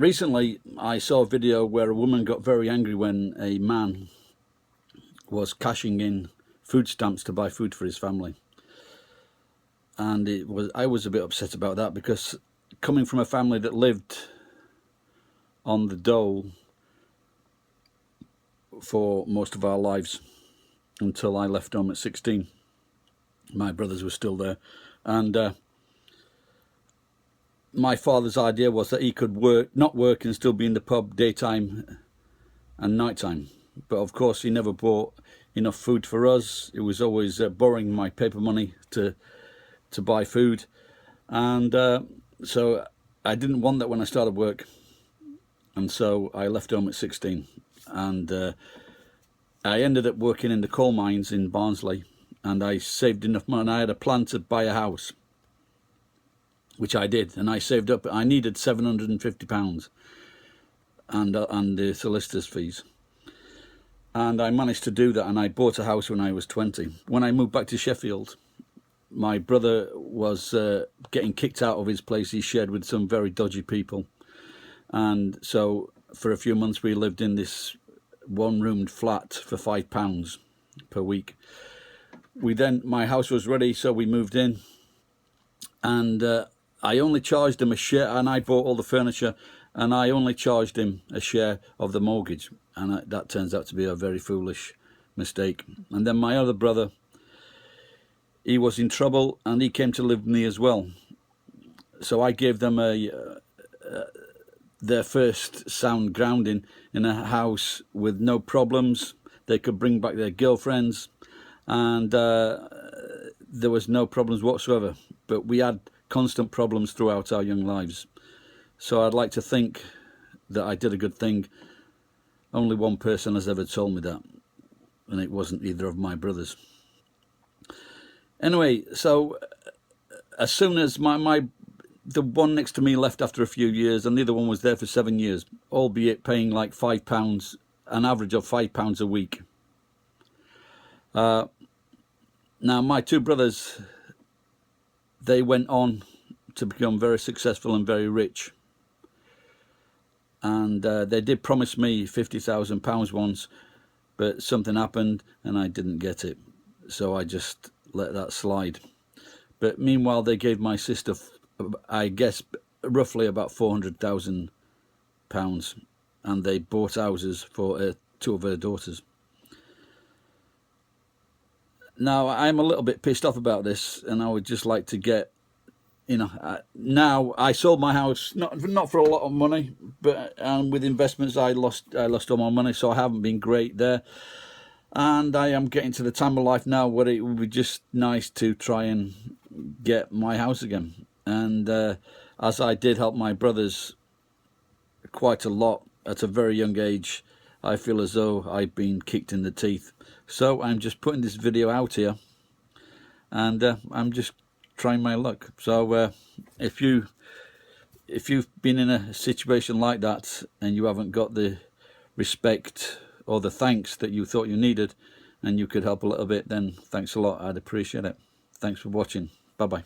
Recently, I saw a video where a woman got very angry when a man was cashing in food stamps to buy food for his family. And I was a bit upset about that, because coming from a family that lived on the dole for most of our lives until I left home at 16, my brothers were still there, and my father's idea was that he could not work and still be in the pub daytime and nighttime. But of course he never bought enough food for us. It was always borrowing my paper money to buy food, and so I didn't want that when I started work, and so I left home at 16, and I ended up working in the coal mines in Barnsley, and I saved enough money, and I had a plan to buy a house, which I did, and I saved up. I needed £750 and the solicitor's fees, and I managed to do that, and I bought a house when I was 20. When I moved back to Sheffield, my brother was getting kicked out of his place he shared with some very dodgy people, and so for a few months we lived in this one-roomed flat for £5 per week. My house was ready, so we moved in, and I only charged him a share, and I bought all the furniture, and I only charged him a share of the mortgage, and that turns out to be a very foolish mistake. And then my other brother, he was in trouble, and he came to live with me as well. So I gave them their first sound grounding in a house with no problems. They could bring back their girlfriends, and there was no problems whatsoever. But we had constant problems throughout our young lives. So I'd like to think that I did a good thing. Only one person has ever told me that, and it wasn't either of my brothers. Anyway, so as soon as the one next to me left after a few years, and the other one was there for 7 years, albeit paying like £5, an average of £5 a week. Now my two brothers, they went on to become very successful and very rich, and they did promise me £50,000 once, but something happened and I didn't get it, so I just let that slide. But meanwhile, they gave my sister, I guess, roughly about £400,000, and they bought houses for two of her daughters. Now, I'm a little bit pissed off about this, and I would just like to get, now I sold my house, not for a lot of money, but with investments I lost all my money, so I haven't been great there. And I am getting to the time of life now where it would be just nice to try and get my house again. And as I did help my brothers quite a lot at a very young age, I feel as though I've been kicked in the teeth. So I'm just putting this video out here, and I'm just trying my luck. So if you've been in a situation like that and you haven't got the respect or the thanks that you thought you needed, and you could help a little bit, then thanks a lot. I'd appreciate it. Thanks for watching. Bye bye.